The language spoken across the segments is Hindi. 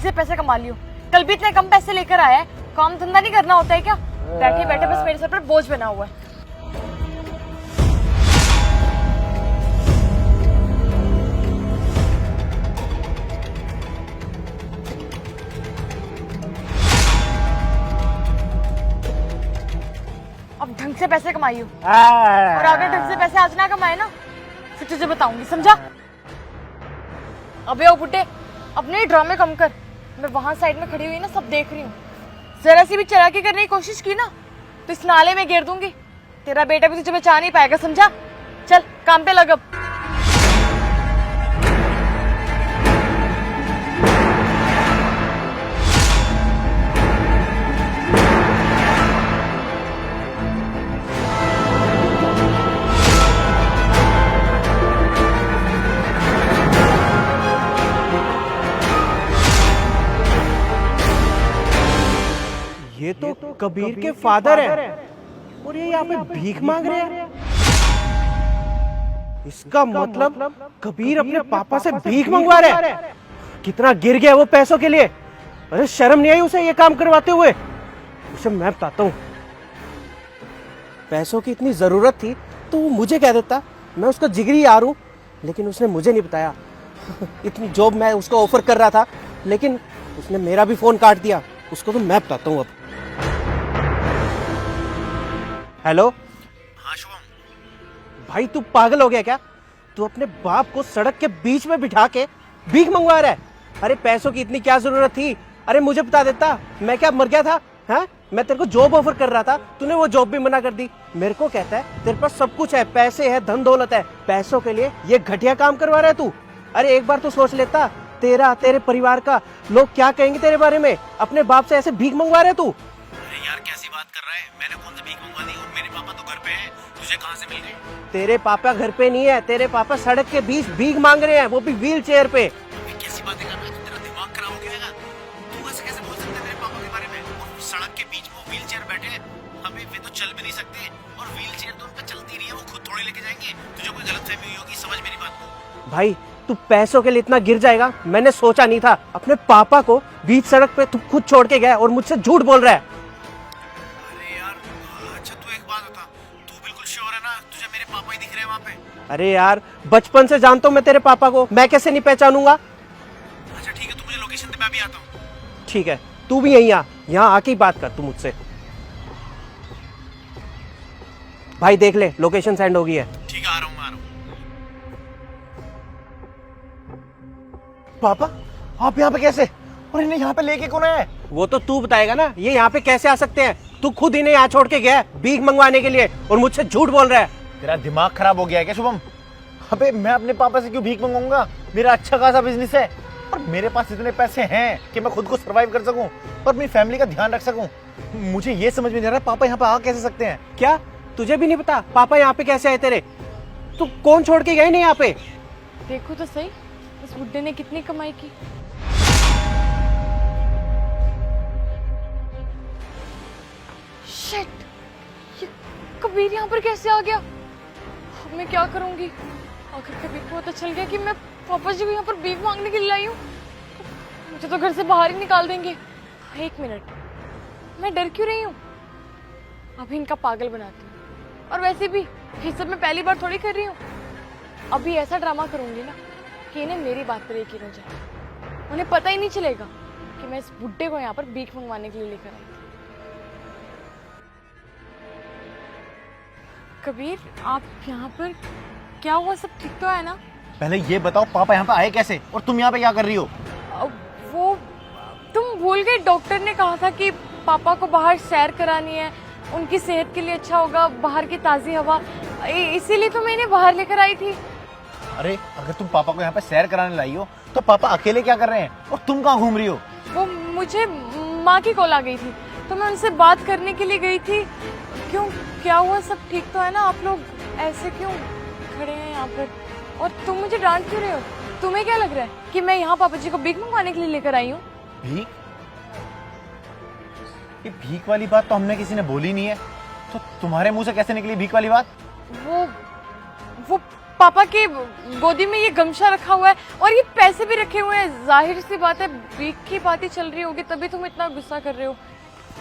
से पैसे कमा लियो। कल भी इतने कम पैसे लेकर आया है, काम धंधा नहीं करना होता है क्या? बैठे बैठे बस मेरे सर पर बोझ बना हुआ है। अब ढंग से पैसे कमाइयो, और अगर ढंग से पैसे आज ना कमाए ना फिर तुझे बताऊंगी, समझा? अबे ओ बुड्ढे, अपने ड्रामे कम कर। मैं वहां साइड में खड़ी हुई ना, सब देख रही हूँ। जरा सी भी चालाकी करने की कोशिश की ना तो इस नाले में गिर दूंगी। तेरा बेटा भी तुझे बचा नहीं पाएगा, समझा? चल काम पे लग अब। ये तो कबीर के फादर है और ये यहाँ पे भीख मांग रहे हैं। इसका मतलब कबीर अपने पापा से भीख मंगवा रहे हैं। कितना गिर गया वो पैसों के लिए। अरे शर्म नहीं आई उसे ये काम करवाते हुए। उसे मैं बताता हूँ, पैसों की इतनी जरूरत थी तो वो मुझे कह देता, मैं उसका जिगरी यार हूँ, लेकिन उसने मुझे नहीं बताया। इतनी जॉब मैं उसको ऑफर कर रहा था लेकिन उसने मेरा भी फोन काट दिया। उसको तो मैं बताता हूँ अब। हेलो। हाँ शुभम। भाई तू पागल हो गया क्या? तू अपने बाप को सड़क के बीच में बिठा के भीख मंगवा रहा है। अरे पैसों की इतनी क्या जरूरत थी? अरे मुझे बता देता, मैं क्या मर गया था? हाँ, मैं तेरे को जॉब ऑफर कर रहा था, तूने वो जॉब भी मना कर दी। मेरे को कहता है तेरे पास सब कुछ है, पैसे है, धन दौलत है, पैसों के लिए ये घटिया काम करवा रहा है तू। अरे एक बार तो सोच लेता, तेरा तेरे परिवार का लोग क्या कहेंगे तेरे बारे में? अपने बाप से ऐसे भीख मंगवा रहे तू। अरे यार कैसी बात कर रहा है? मैंने कौन सी भीख मंगवा दी? और मेरे पापा तो घर पे हैं, तुझे कहाँ से मिल गए? तेरे पापा घर पे नहीं है, तेरे पापा सड़क के बीच भीख मांग रहे हैं, वो भी व्हील चेयर पे। अबे कैसी बातें कर रहा है? तेरा दिमाग खराब हो गया है? तू ऐसे कैसे बोल सकता है मेरे पापा के बारे में? और सड़क के बीच में व्हील चेयर बैठे हैं, अबे वे तो चल भी नहीं सकते, और व्हील चेयर तो उन पे चलती नहीं है, वो खुद थोड़ी लेके जाएंगे। तुझे कोई गलतफहमी हुई होगी, समझ मेरी बात को। भाई तू पैसों के लिए इतना गिर जाएगा मैंने सोचा नहीं था। अपने पापा को बीच सड़क पे तू खुद छोड़ के गया और मुझसे झूठ बोल रहा है। अरे यार अच्छा तू एक बात बता, तू बिल्कुल श्योर है ना तुझे मेरे पापा ही दिख रहे हैं वहाँ पे? अरे यार बचपन से जानता हूँ मैं तेरे पापा को, मैं कैसे नहीं पहचानूंगा? अच्छा ठीक है, तू मुझे लोकेशन दे, मैं भी आता हूँ। ठीक है, तू भी यहीं आ, यहाँ आके ही बात कर तू मुझसे। भाई देख ले, लोकेशन सेंड हो गई है। ठीक है, आ रहा हूँ, आ रहा हूँ। पापा आप यहाँ पे कैसे? और इन्हें यहाँ पे लेके कौन है? वो तो तू बताएगा ना, ये यहाँ पे कैसे आ सकते हैं? तू खुद इन्हें यहाँ छोड़ के गया भीख मंगवाने के लिए और मुझसे झूठ बोल रहा है। तेरा दिमाग खराब हो गया है क्या शुभम? अबे मैं अपने पापा से क्यों भीख मंगाऊंगा? मेरा अच्छा खासा बिजनेस है और मेरे पास इतने पैसे हैं कि मैं खुद को सरवाइव कर सकूं और अपनी फैमिली का ध्यान रख सकूं। मुझे ये समझ में नहीं आ रहा पापा यहाँ पे आ कैसे सकते हैं? क्या तुझे भी नहीं पता पापा यहाँ पे कैसे आए तेरे? तू कौन छोड़ के गए नहीं यहाँ पे? देखो तो सही, इस बुड्ढे ने कितनी कमाई की। शिट, ये कबीर यहाँ पर कैसे आ गया? अब मैं क्या करूंगी? अगर कबीर को पता चल गया कि मैं पापा जी को यहाँ पर भीख मांगने के लिए आई हूँ, मुझे तो घर से बाहर ही निकाल देंगे। एक मिनट, मैं डर क्यों रही हूँ? अभी इनका पागल बनाती हूँ। और वैसे भी ये सब मैं पहली बार थोड़ी कर रही हूँ। अभी ऐसा ड्रामा करूंगी ना कि इन्हें मेरी बात पर यकीन हो जाए। उन्हें पता ही नहीं चलेगा कि मैं इस बुड्ढे को यहाँ पर भीख मंगवाने के लिए लेकर आई थी। कबीर, आप यहाँ पर क्या हुआ? सब ठीक तो है ना? पहले ये बताओ पापा यहाँ पे आए कैसे और तुम यहाँ पे क्या कर रही हो? वो तुम भूल गए, डॉक्टर ने कहा था कि पापा को बाहर सैर करानी है, उनकी सेहत के लिए अच्छा होगा बाहर की ताज़ी हवा, इसीलिए तो मैं इन्हें बाहर लेकर आई थी। अरे अगर तुम पापा को यहाँ पे सैर कराने लाई हो तो पापा अकेले क्या कर रहे हैं और तुम कहाँ घूम रही हो? वो मुझे माँ की कॉल आ गई थी तो मैं उनसे बात करने के लिए गई थी। क्यों, क्या हुआ? सब ठीक तो है ना? आप लोग ऐसे क्यों खड़े हैं यहाँ पर? और तुम मुझे डांट क्यों रहे हो? तुम्हें क्या लग रहा है कि मैं यहाँ पापा जी को भीख मंगवाने के लिए लेकर आई हूँ? भीख? ये भीख वाली बात तो हमने किसी ने बोली नहीं है, तो तुम्हारे मुंह से कैसे निकली भीख वाली बात? वो पापा के गोदी में ये गमछा रखा हुआ है और ये पैसे भी रखे हुए हैं। जाहिर सी बात है बीक की बात ही चल रही होगी, तभी तुम इतना गुस्सा कर रहे हो।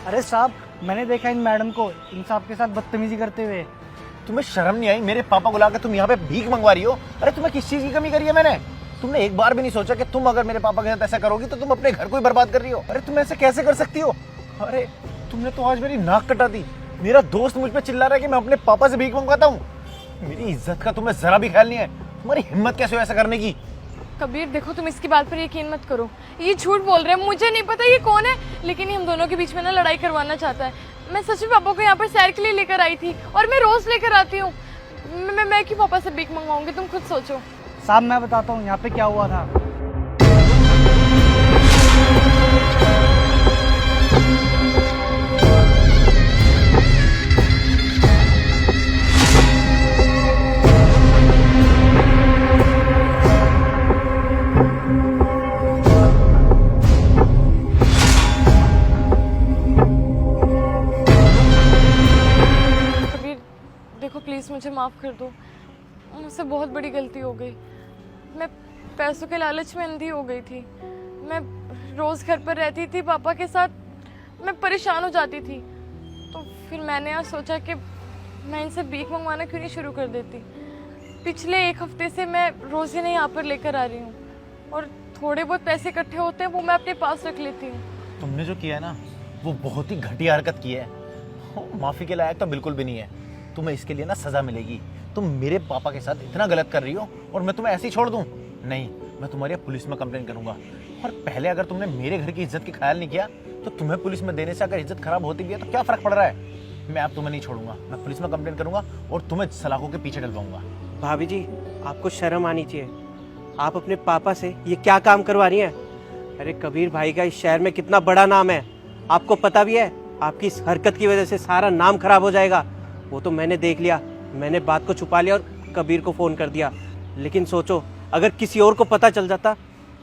अरे साहब, मैंने देखा इन मैडम को इन साहब के साथ बदतमीजी करते हुए। तुम्हें शर्म नहीं आई? मेरे पापा को लाकर तुम यहाँ पे भीख मंगवा रही हो। अरे तुम्हें किस चीज की कमी करी है मैंने? तुमने एक बार भी नहीं सोचा कि तुम अगर मेरे पापा के साथ ऐसा करोगी तो तुम अपने घर को ही बर्बाद कर रही हो। अरे तुम ऐसे कैसे कर सकती हो? अरे तुमने तो आज मेरी नाक कटा दी। मेरा दोस्त मुझ पे चिल्ला रहा है कि मैं अपने पापा से भीख मंगवाता हूँ। मेरी इज्जत का तुम्हें जरा भी ख्याल नहीं है। तुम्हारी हिम्मत कैसे हो ऐसा करने की? कबीर देखो, तुम इसकी बात पर यकीन मत करो, ये झूठ बोल रहे हैं। मुझे नहीं पता ये कौन है, लेकिन ये हम दोनों के बीच में ना लड़ाई करवाना चाहता है। मैं सच में पापा को यहाँ पर सैर के लिए लेकर आई थी और मैं रोज लेकर आती हूँ। मैं क्यों पापा से भीख मंगवाऊंगी, तुम खुद सोचो। साहब मैं बताता हूँ यहाँ पे क्या हुआ था। देखो प्लीज़ मुझे माफ़ कर दो, मुझसे बहुत बड़ी गलती हो गई। मैं पैसों के लालच में अंधी हो गई थी। मैं रोज़ घर पर रहती थी पापा के साथ, मैं परेशान हो जाती थी। तो फिर मैंने आज सोचा कि मैं इनसे भीख मंगवाना क्यों नहीं शुरू कर देती। पिछले 1 हफ्ते से मैं रोज़ इन्हें यहाँ पर लेकर आ रही हूँ और थोड़े बहुत पैसे इकट्ठे होते हैं वो मैं अपने पास रख लेती हूँ। तुमने जो किया है ना वो बहुत ही घटिया हरकत की है। माफी के लायक तो बिल्कुल भी नहीं है। तुम्हें इसके लिए ना सजा मिलेगी। तुम मेरे पापा के साथ इतना गलत कर रही हो और मैं तुम्हें ऐसे ही छोड़ दूं? नहीं, मैं तुम्हारी पुलिस में कंप्लेन करूंगा। और पहले अगर तुमने मेरे घर की इज्जत की ख्याल नहीं किया तो तुम्हें पुलिस में देने से अगर इज्जत खराब होती भी है तो क्या फर्क पड़ रहा है? मैं अब तुम्हें नहीं छोड़ूंगा, मैं पुलिस में कंप्लेन करूंगा और तुम्हें सलाखों के पीछे डलवाऊंगा। भाभी जी, आपको शर्म आनी चाहिए। आप अपने पापा से ये क्या काम करवा रही हैं? अरे कबीर भाई का इस शहर में कितना बड़ा नाम है, आपको पता भी है। आपकी इस हरकत की वजह से सारा नाम खराब हो जाएगा। वो तो मैंने देख लिया, मैंने बात को छुपा लिया और कबीर को फोन कर दिया। लेकिन सोचो अगर किसी और को पता चल जाता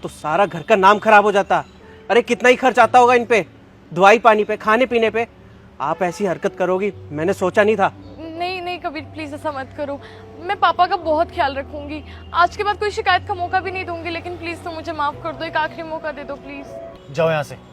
तो सारा घर का नाम खराब हो जाता। अरे कितना ही खर्च आता होगा इन पे, दवाई पानी पे, खाने पीने पे। आप ऐसी हरकत करोगी मैंने सोचा नहीं था। नहीं नहीं कबीर प्लीज़ ऐसा मत करो, मैं पापा का बहुत ख्याल रखूंगी। आज के बाद कोई शिकायत का मौका भी नहीं दूंगी, लेकिन प्लीज़ तुम मुझे माफ़ कर दो, एक आखिरी मौका दे दो प्लीज़। जाओ यहाँ से।